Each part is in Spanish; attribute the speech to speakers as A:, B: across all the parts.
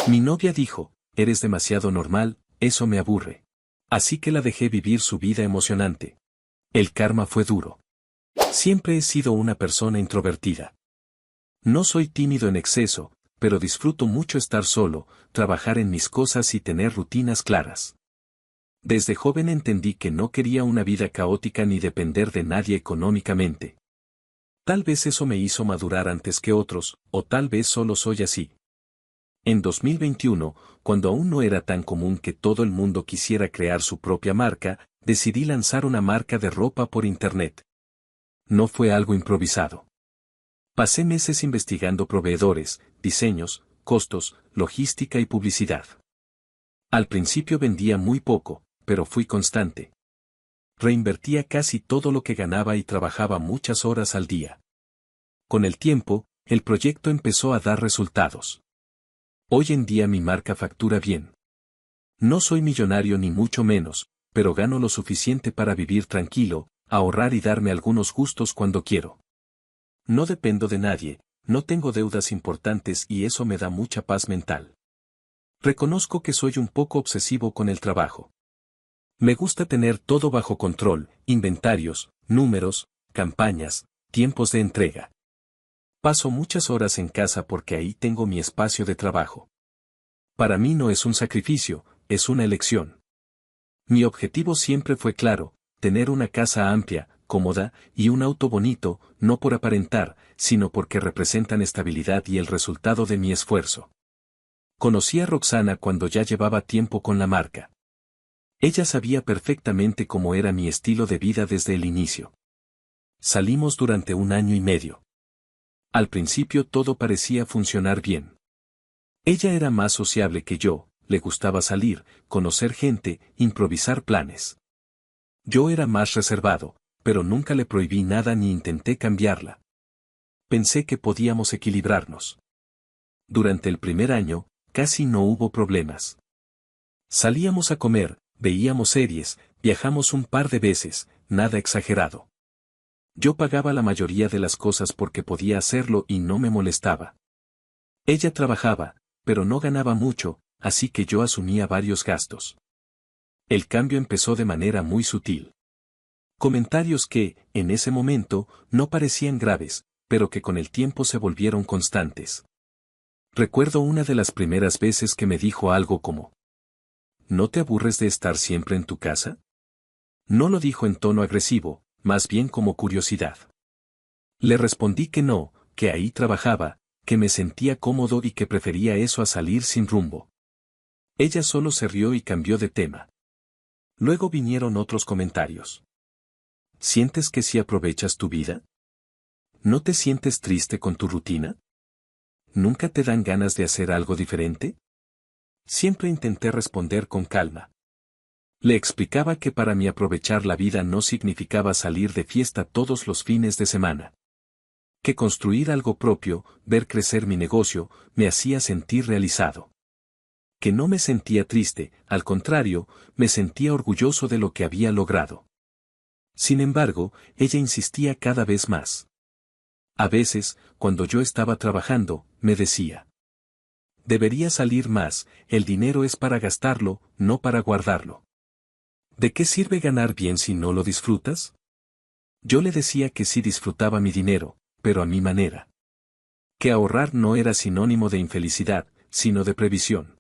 A: Mi novia dijo, eres demasiado normal, eso me aburre. Así que la dejé vivir su vida emocionante. El karma fue duro. Siempre he sido una persona introvertida. No soy tímido en exceso, pero disfruto mucho estar solo, trabajar en mis cosas y tener rutinas claras. Desde joven entendí que no quería una vida caótica ni depender de nadie económicamente. Tal vez eso me hizo madurar antes que otros, o tal vez solo soy así. En 2021, cuando aún no era tan común que todo el mundo quisiera crear su propia marca, decidí lanzar una marca de ropa por internet. No fue algo improvisado. Pasé meses investigando proveedores, diseños, costos, logística y publicidad. Al principio vendía muy poco, pero fui constante. Reinvertía casi todo lo que ganaba y trabajaba muchas horas al día. Con el tiempo, el proyecto empezó a dar resultados. Hoy en día mi marca factura bien. No soy millonario ni mucho menos, pero gano lo suficiente para vivir tranquilo, ahorrar y darme algunos gustos cuando quiero. No dependo de nadie, no tengo deudas importantes y eso me da mucha paz mental. Reconozco que soy un poco obsesivo con el trabajo. Me gusta tener todo bajo control, inventarios, números, campañas, tiempos de entrega. Paso muchas horas en casa porque ahí tengo mi espacio de trabajo. Para mí no es un sacrificio, es una elección. Mi objetivo siempre fue claro, tener una casa amplia, cómoda, y un auto bonito, no por aparentar, sino porque representan estabilidad y el resultado de mi esfuerzo. Conocí a Roxana cuando ya llevaba tiempo con la marca. Ella sabía perfectamente cómo era mi estilo de vida desde el inicio. Salimos durante 1 año y medio. Al principio todo parecía funcionar bien. Ella era más sociable que yo, le gustaba salir, conocer gente, improvisar planes. Yo era más reservado, pero nunca le prohibí nada ni intenté cambiarla. Pensé que podíamos equilibrarnos. Durante el primer año, casi no hubo problemas. Salíamos a comer, veíamos series, viajamos un par de veces, nada exagerado. Yo pagaba la mayoría de las cosas porque podía hacerlo y no me molestaba. Ella trabajaba, pero no ganaba mucho, así que yo asumía varios gastos. El cambio empezó de manera muy sutil. Comentarios que, en ese momento, no parecían graves, pero que con el tiempo se volvieron constantes. Recuerdo una de las primeras veces que me dijo algo como: ¿no te aburres de estar siempre en tu casa? No lo dijo en tono agresivo, más bien como curiosidad. Le respondí que no, que ahí trabajaba, que me sentía cómodo y que prefería eso a salir sin rumbo. Ella solo se rió y cambió de tema. Luego vinieron otros comentarios. ¿Sientes que si aprovechas tu vida? ¿No te sientes triste con tu rutina? ¿Nunca te dan ganas de hacer algo diferente? Siempre intenté responder con calma. Le explicaba que para mí aprovechar la vida no significaba salir de fiesta todos los fines de semana. Que construir algo propio, ver crecer mi negocio, me hacía sentir realizado. Que no me sentía triste, al contrario, me sentía orgulloso de lo que había logrado. Sin embargo, ella insistía cada vez más. A veces, cuando yo estaba trabajando, me decía: debería salir más, el dinero es para gastarlo, no para guardarlo. ¿De qué sirve ganar bien si no lo disfrutas? Yo le decía que sí disfrutaba mi dinero, pero a mi manera. Que ahorrar no era sinónimo de infelicidad, sino de previsión.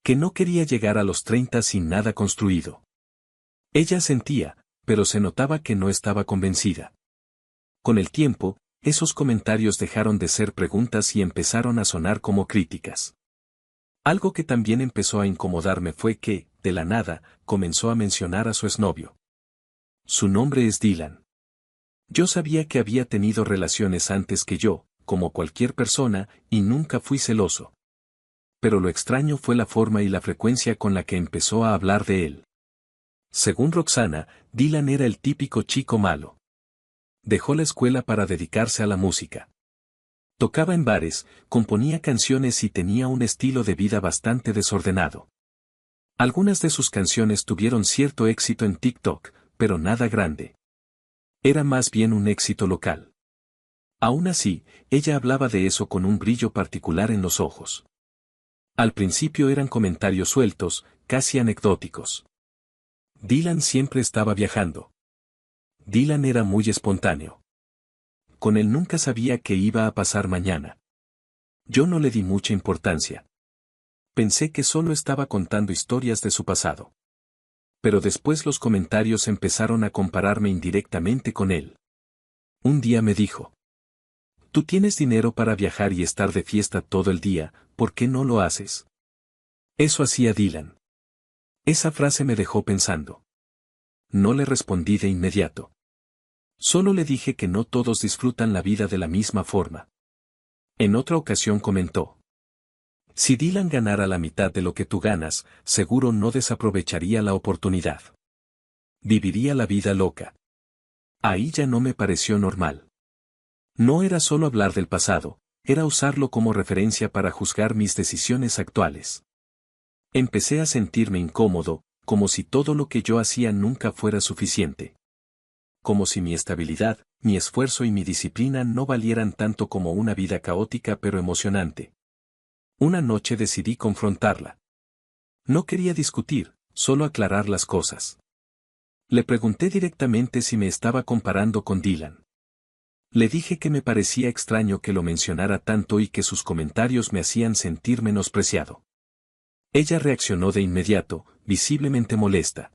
A: Que no quería llegar a los 30 sin nada construido. Ella sentía, pero se notaba que no estaba convencida. Con el tiempo, esos comentarios dejaron de ser preguntas y empezaron a sonar como críticas. Algo que también empezó a incomodarme fue que, de la nada, comenzó a mencionar a su exnovio. Su nombre es Dylan. Yo sabía que había tenido relaciones antes que yo, como cualquier persona, y nunca fui celoso. Pero lo extraño fue la forma y la frecuencia con la que empezó a hablar de él. Según Roxana, Dylan era el típico chico malo. Dejó la escuela para dedicarse a la música. Tocaba en bares, componía canciones y tenía un estilo de vida bastante desordenado. Algunas de sus canciones tuvieron cierto éxito en TikTok, pero nada grande. Era más bien un éxito local. Aún así, ella hablaba de eso con un brillo particular en los ojos. Al principio eran comentarios sueltos, casi anecdóticos. Dylan siempre estaba viajando. Dylan era muy espontáneo. Con él nunca sabía qué iba a pasar mañana. Yo no le di mucha importancia. Pensé que solo estaba contando historias de su pasado. Pero después los comentarios empezaron a compararme indirectamente con él. Un día me dijo: «Tú tienes dinero para viajar y estar de fiesta todo el día, ¿por qué no lo haces?». Eso hacía Dylan. Esa frase me dejó pensando. No le respondí de inmediato. Solo le dije que no todos disfrutan la vida de la misma forma. En otra ocasión comentó: «Si Dylan ganara la mitad de lo que tú ganas, seguro no desaprovecharía la oportunidad. Viviría la vida loca». Ahí ya no me pareció normal. No era solo hablar del pasado, era usarlo como referencia para juzgar mis decisiones actuales. Empecé a sentirme incómodo, como si todo lo que yo hacía nunca fuera suficiente. Como si mi estabilidad, mi esfuerzo y mi disciplina no valieran tanto como una vida caótica pero emocionante. Una noche decidí confrontarla. No quería discutir, solo aclarar las cosas. Le pregunté directamente si me estaba comparando con Dylan. Le dije que me parecía extraño que lo mencionara tanto y que sus comentarios me hacían sentir menospreciado. Ella reaccionó de inmediato, visiblemente molesta.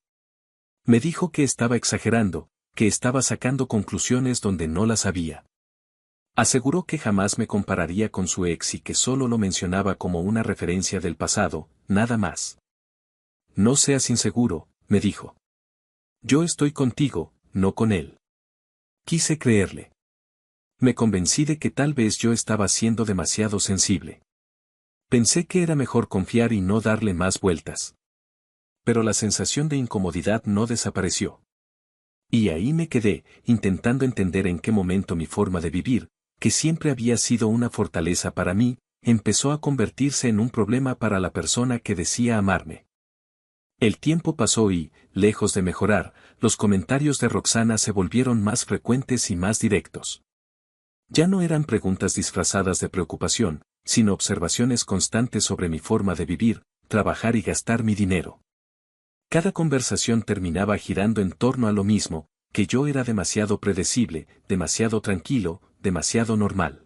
A: Me dijo que estaba exagerando, que estaba sacando conclusiones donde no las había. Aseguró que jamás me compararía con su ex y que solo lo mencionaba como una referencia del pasado, nada más. «No seas inseguro», me dijo. «Yo estoy contigo, no con él». Quise creerle. Me convencí de que tal vez yo estaba siendo demasiado sensible. Pensé que era mejor confiar y no darle más vueltas. Pero la sensación de incomodidad no desapareció. Y ahí me quedé, intentando entender en qué momento mi forma de vivir, que siempre había sido una fortaleza para mí, empezó a convertirse en un problema para la persona que decía amarme. El tiempo pasó y, lejos de mejorar, los comentarios de Roxana se volvieron más frecuentes y más directos. Ya no eran preguntas disfrazadas de preocupación, sino observaciones constantes sobre mi forma de vivir, trabajar y gastar mi dinero. Cada conversación terminaba girando en torno a lo mismo, que yo era demasiado predecible, demasiado tranquilo, demasiado normal.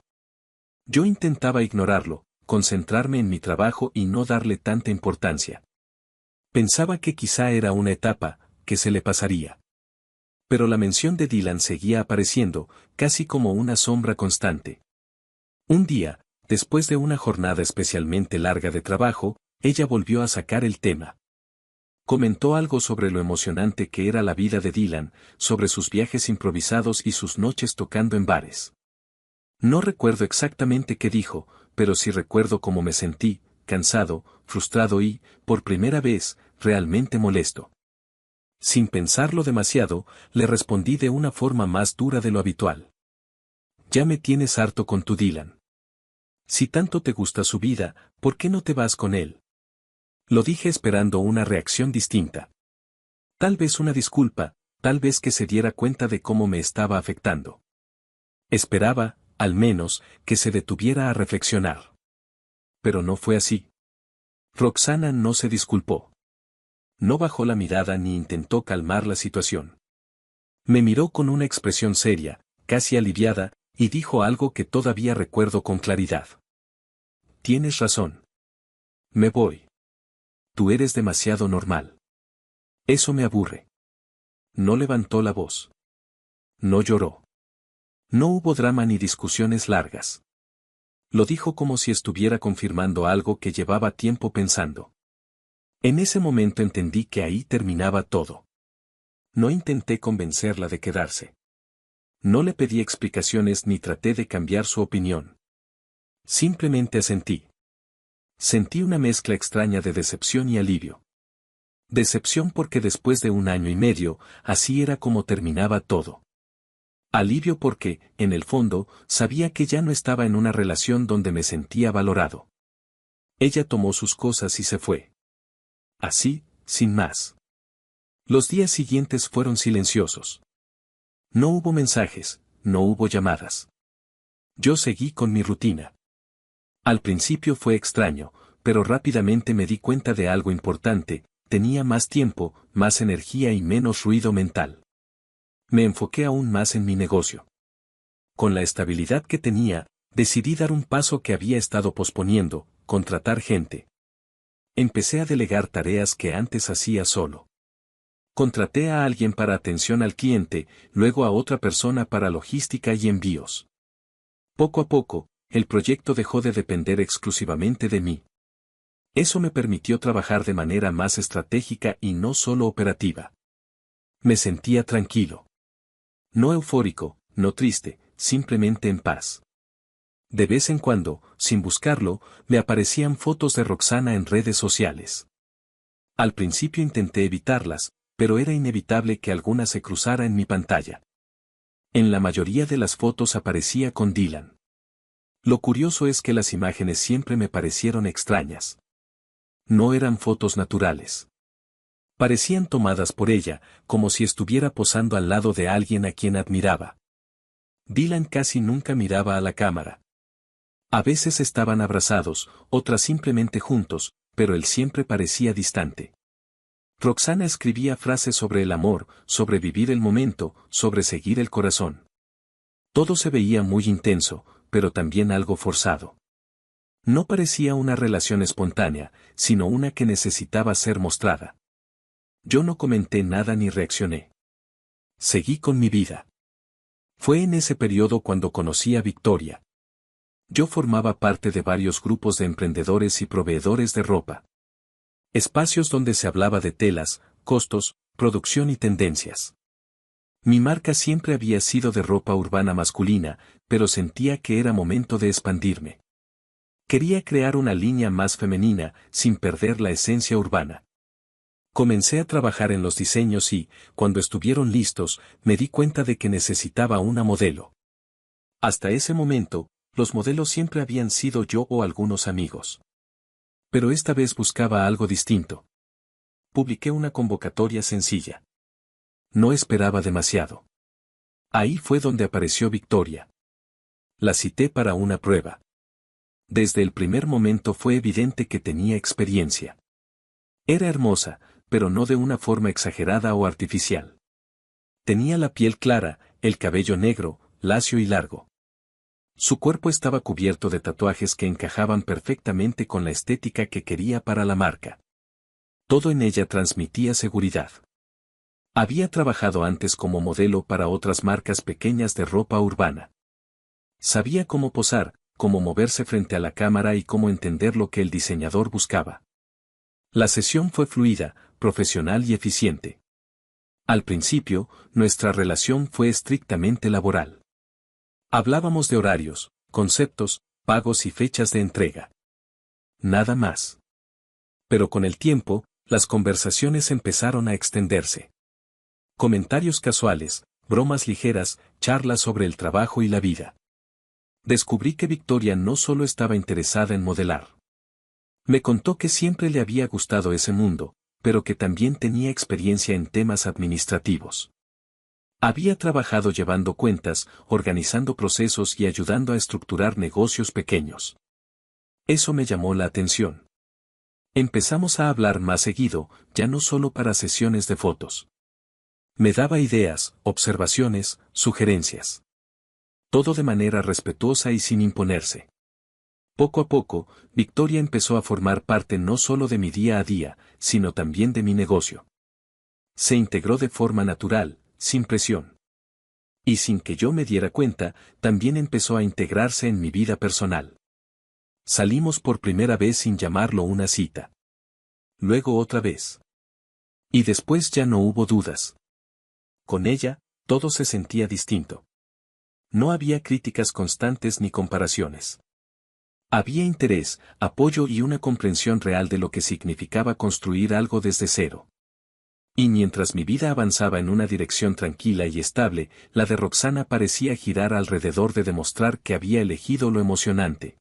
A: Yo intentaba ignorarlo, concentrarme en mi trabajo y no darle tanta importancia. Pensaba que quizá era una etapa, que se le pasaría. Pero la mención de Dylan seguía apareciendo, casi como una sombra constante. Un día, después de una jornada especialmente larga de trabajo, ella volvió a sacar el tema. Comentó algo sobre lo emocionante que era la vida de Dylan, sobre sus viajes improvisados y sus noches tocando en bares. No recuerdo exactamente qué dijo, pero sí recuerdo cómo me sentí, cansado, frustrado y, por primera vez, realmente molesto. Sin pensarlo demasiado, le respondí de una forma más dura de lo habitual. «Ya me tienes harto con tu Dylan. Si tanto te gusta su vida, ¿por qué no te vas con él?». Lo dije esperando una reacción distinta. Tal vez una disculpa, tal vez que se diera cuenta de cómo me estaba afectando. Esperaba, al menos, que se detuviera a reflexionar. Pero no fue así. Roxana no se disculpó. No bajó la mirada ni intentó calmar la situación. Me miró con una expresión seria, casi aliviada, y dijo algo que todavía recuerdo con claridad. «Tienes razón. Me voy. Tú eres demasiado normal. Eso me aburre». No levantó la voz. No lloró. No hubo drama ni discusiones largas. Lo dijo como si estuviera confirmando algo que llevaba tiempo pensando. En ese momento entendí que ahí terminaba todo. No intenté convencerla de quedarse. No le pedí explicaciones ni traté de cambiar su opinión. Simplemente asentí. Sentí una mezcla extraña de decepción y alivio. Decepción porque después de 1 año y medio, así era como terminaba todo. Alivio porque, en el fondo, sabía que ya no estaba en una relación donde me sentía valorado. Ella tomó sus cosas y se fue. Así, sin más. Los días siguientes fueron silenciosos. No hubo mensajes, no hubo llamadas. Yo seguí con mi rutina. Al principio fue extraño, pero rápidamente me di cuenta de algo importante: tenía más tiempo, más energía y menos ruido mental. Me enfoqué aún más en mi negocio. Con la estabilidad que tenía, decidí dar un paso que había estado posponiendo: contratar gente. Empecé a delegar tareas que antes hacía solo. Contraté a alguien para atención al cliente, luego a otra persona para logística y envíos. Poco a poco, el proyecto dejó de depender exclusivamente de mí. Eso me permitió trabajar de manera más estratégica y no solo operativa. Me sentía tranquilo. No eufórico, no triste, simplemente en paz. De vez en cuando, sin buscarlo, me aparecían fotos de Roxana en redes sociales. Al principio intenté evitarlas, pero era inevitable que alguna se cruzara en mi pantalla. En la mayoría de las fotos aparecía con Dylan. Lo curioso es que las imágenes siempre me parecieron extrañas. No eran fotos naturales. Parecían tomadas por ella, como si estuviera posando al lado de alguien a quien admiraba. Dylan casi nunca miraba a la cámara. A veces estaban abrazados, otras simplemente juntos, pero él siempre parecía distante. Roxana escribía frases sobre el amor, sobre vivir el momento, sobre seguir el corazón. Todo se veía muy intenso, pero también algo forzado. No parecía una relación espontánea, sino una que necesitaba ser mostrada. Yo no comenté nada ni reaccioné. Seguí con mi vida. Fue en ese periodo cuando conocí a Victoria. Yo formaba parte de varios grupos de emprendedores y proveedores de ropa. Espacios donde se hablaba de telas, costos, producción y tendencias. Mi marca siempre había sido de ropa urbana masculina, pero sentía que era momento de expandirme. Quería crear una línea más femenina, sin perder la esencia urbana. Comencé a trabajar en los diseños y, cuando estuvieron listos, me di cuenta de que necesitaba una modelo. Hasta ese momento, los modelos siempre habían sido yo o algunos amigos. Pero esta vez buscaba algo distinto. Publiqué una convocatoria sencilla. No esperaba demasiado. Ahí fue donde apareció Victoria. La cité para una prueba. Desde el primer momento fue evidente que tenía experiencia. Era hermosa, pero no de una forma exagerada o artificial. Tenía la piel clara, el cabello negro, lacio y largo. Su cuerpo estaba cubierto de tatuajes que encajaban perfectamente con la estética que quería para la marca. Todo en ella transmitía seguridad. Había trabajado antes como modelo para otras marcas pequeñas de ropa urbana. Sabía cómo posar, cómo moverse frente a la cámara y cómo entender lo que el diseñador buscaba. La sesión fue fluida, profesional y eficiente. Al principio, nuestra relación fue estrictamente laboral. Hablábamos de horarios, conceptos, pagos y fechas de entrega. Nada más. Pero con el tiempo, las conversaciones empezaron a extenderse. Comentarios casuales, bromas ligeras, charlas sobre el trabajo y la vida. Descubrí que Victoria no solo estaba interesada en modelar. Me contó que siempre le había gustado ese mundo, pero que también tenía experiencia en temas administrativos. Había trabajado llevando cuentas, organizando procesos y ayudando a estructurar negocios pequeños. Eso me llamó la atención. Empezamos a hablar más seguido, ya no solo para sesiones de fotos. Me daba ideas, observaciones, sugerencias. Todo de manera respetuosa y sin imponerse. Poco a poco, Victoria empezó a formar parte no solo de mi día a día, sino también de mi negocio. Se integró de forma natural, sin presión. Y sin que yo me diera cuenta, también empezó a integrarse en mi vida personal. Salimos por primera vez sin llamarlo una cita. Luego otra vez. Y después ya no hubo dudas. Con ella, todo se sentía distinto. No había críticas constantes ni comparaciones. Había interés, apoyo y una comprensión real de lo que significaba construir algo desde cero. Y mientras mi vida avanzaba en una dirección tranquila y estable, la de Roxana parecía girar alrededor de demostrar que había elegido lo emocionante.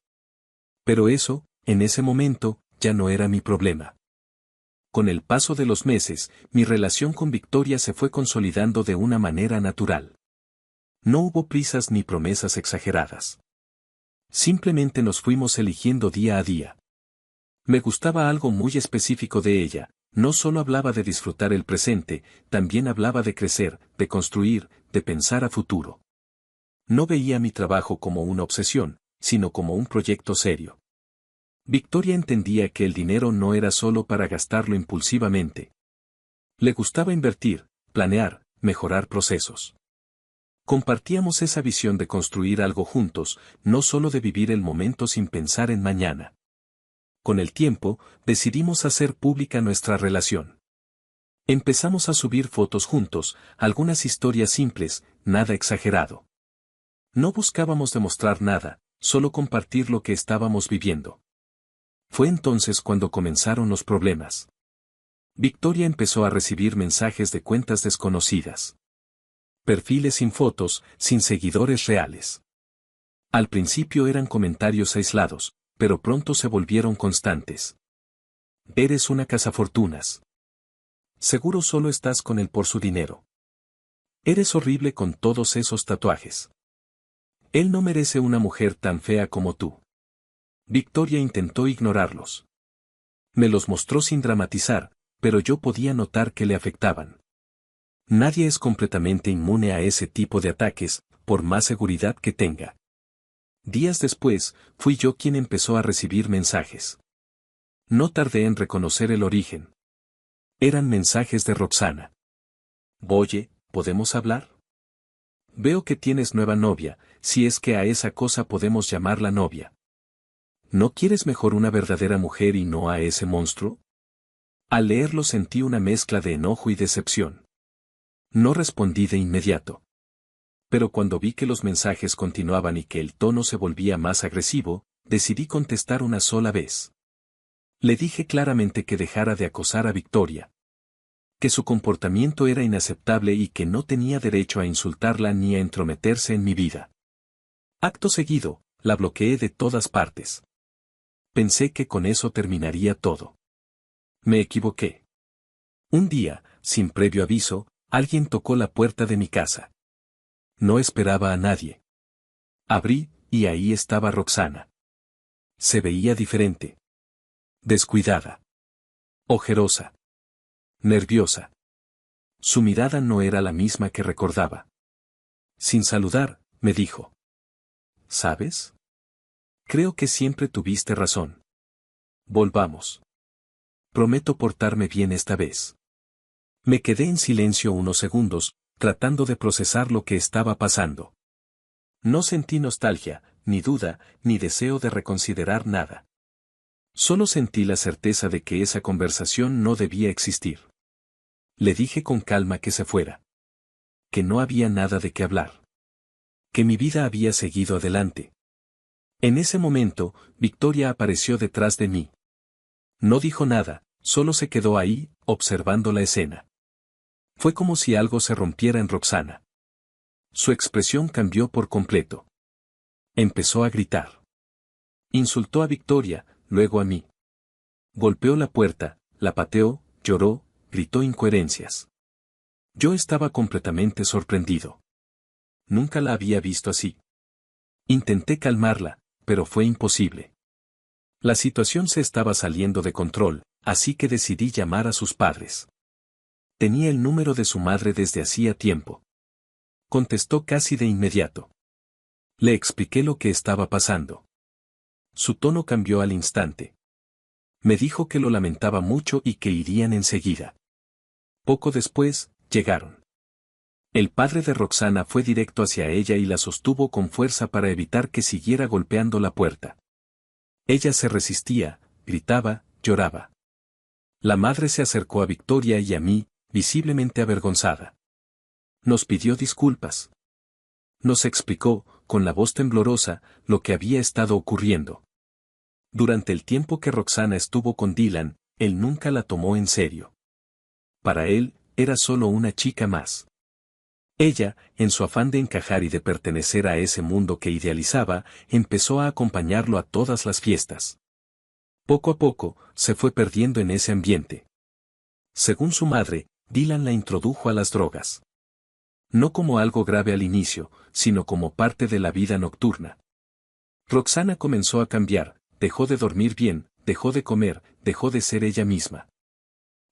A: Pero eso, en ese momento, ya no era mi problema. Con el paso de los meses, mi relación con Victoria se fue consolidando de una manera natural. No hubo prisas ni promesas exageradas. Simplemente nos fuimos eligiendo día a día. Me gustaba algo muy específico de ella, no solo hablaba de disfrutar el presente, también hablaba de crecer, de construir, de pensar a futuro. No veía mi trabajo como una obsesión, sino como un proyecto serio. Victoria entendía que el dinero no era solo para gastarlo impulsivamente. Le gustaba invertir, planear, mejorar procesos. Compartíamos esa visión de construir algo juntos, no solo de vivir el momento sin pensar en mañana. Con el tiempo, decidimos hacer pública nuestra relación. Empezamos a subir fotos juntos, algunas historias simples, nada exagerado. No buscábamos demostrar nada, solo compartir lo que estábamos viviendo. Fue entonces cuando comenzaron los problemas. Victoria empezó a recibir mensajes de cuentas desconocidas. Perfiles sin fotos, sin seguidores reales. Al principio eran comentarios aislados, pero pronto se volvieron constantes. Eres una cazafortunas. Seguro solo estás con él por su dinero. Eres horrible con todos esos tatuajes. Él no merece una mujer tan fea como tú. Victoria intentó ignorarlos. Me los mostró sin dramatizar, pero yo podía notar que le afectaban. Nadie es completamente inmune a ese tipo de ataques, por más seguridad que tenga. Días después, fui yo quien empezó a recibir mensajes. No tardé en reconocer el origen. Eran mensajes de Roxana. Oye, ¿podemos hablar? Veo que tienes nueva novia, si es que a esa cosa podemos llamarla novia. ¿No quieres mejor una verdadera mujer y no a ese monstruo? Al leerlo sentí una mezcla de enojo y decepción. No respondí de inmediato. Pero cuando vi que los mensajes continuaban y que el tono se volvía más agresivo, decidí contestar una sola vez. Le dije claramente que dejara de acosar a Victoria. Que su comportamiento era inaceptable y que no tenía derecho a insultarla ni a entrometerse en mi vida. Acto seguido, la bloqueé de todas partes. Pensé que con eso terminaría todo. Me equivoqué. Un día, sin previo aviso, alguien tocó la puerta de mi casa. No esperaba a nadie. Abrí, y ahí estaba Roxana. Se veía diferente. Descuidada. Ojerosa. Nerviosa. Su mirada no era la misma que recordaba. Sin saludar, me dijo. ¿Sabes? Creo que siempre tuviste razón. Volvamos. Prometo portarme bien esta vez. Me quedé en silencio unos segundos, tratando de procesar lo que estaba pasando. No sentí nostalgia, ni duda, ni deseo de reconsiderar nada. Solo sentí la certeza de que esa conversación no debía existir. Le dije con calma que se fuera. Que no había nada de qué hablar. Que mi vida había seguido adelante. En ese momento, Victoria apareció detrás de mí. No dijo nada, solo se quedó ahí, observando la escena. Fue como si algo se rompiera en Roxana. Su expresión cambió por completo. Empezó a gritar. Insultó a Victoria, luego a mí. Golpeó la puerta, la pateó, lloró, gritó incoherencias. Yo estaba completamente sorprendido. Nunca la había visto así. Intenté calmarla, pero fue imposible. La situación se estaba saliendo de control, así que decidí llamar a sus padres. Tenía el número de su madre desde hacía tiempo. Contestó casi de inmediato. Le expliqué lo que estaba pasando. Su tono cambió al instante. Me dijo que lo lamentaba mucho y que irían enseguida. Poco después, llegaron. El padre de Roxana fue directo hacia ella y la sostuvo con fuerza para evitar que siguiera golpeando la puerta. Ella se resistía, gritaba, lloraba. La madre se acercó a Victoria y a mí, visiblemente avergonzada. Nos pidió disculpas. Nos explicó, con la voz temblorosa, lo que había estado ocurriendo. Durante el tiempo que Roxana estuvo con Dylan, él nunca la tomó en serio. Para él, era solo una chica más. Ella, en su afán de encajar y de pertenecer a ese mundo que idealizaba, empezó a acompañarlo a todas las fiestas. Poco a poco, se fue perdiendo en ese ambiente. Según su madre, Dylan la introdujo a las drogas. No como algo grave al inicio, sino como parte de la vida nocturna. Roxana comenzó a cambiar, dejó de dormir bien, dejó de comer, dejó de ser ella misma.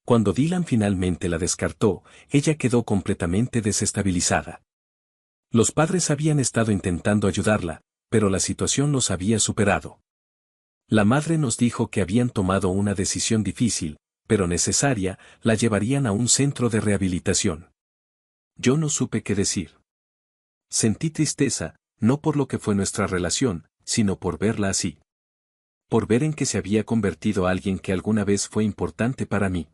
A: Cuando Dylan finalmente la descartó, ella quedó completamente desestabilizada. Los padres habían estado intentando ayudarla, pero la situación los había superado. La madre nos dijo que habían tomado una decisión difícil, pero necesaria, la llevarían a un centro de rehabilitación. Yo no supe qué decir. Sentí tristeza, no por lo que fue nuestra relación, sino por verla así. Por ver en que se había convertido alguien que alguna vez fue importante para mí.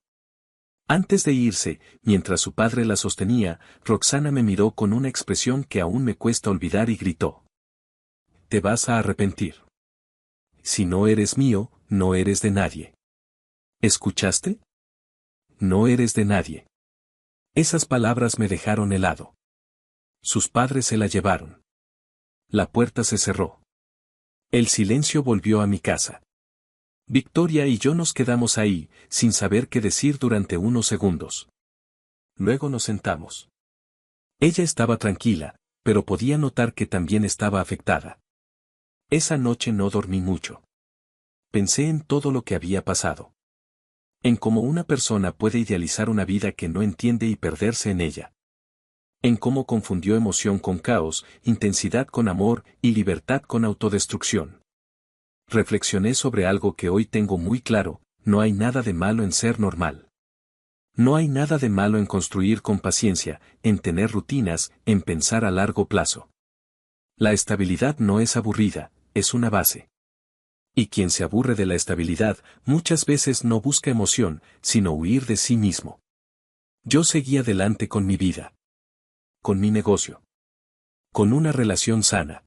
A: Antes de irse, mientras su padre la sostenía, Roxana me miró con una expresión que aún me cuesta olvidar y gritó. Te vas a arrepentir. Si no eres mío, no eres de nadie. ¿Escuchaste? No eres de nadie. Esas palabras me dejaron helado. Sus padres se la llevaron. La puerta se cerró. El silencio volvió a mi casa. Victoria y yo nos quedamos ahí, sin saber qué decir durante unos segundos. Luego nos sentamos. Ella estaba tranquila, pero podía notar que también estaba afectada. Esa noche no dormí mucho. Pensé en todo lo que había pasado. En cómo una persona puede idealizar una vida que no entiende y perderse en ella. En cómo confundió emoción con caos, intensidad con amor y libertad con autodestrucción. Reflexioné sobre algo que hoy tengo muy claro: no hay nada de malo en ser normal. No hay nada de malo en construir con paciencia, en tener rutinas, en pensar a largo plazo. La estabilidad no es aburrida, es una base. Y quien se aburre de la estabilidad, muchas veces no busca emoción, sino huir de sí mismo. Yo seguí adelante con mi vida. Con mi negocio. Con una relación sana.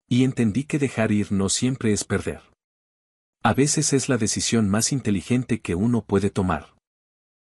A: Y entendí que dejar ir no siempre es perder. A veces es la decisión más inteligente que uno puede tomar.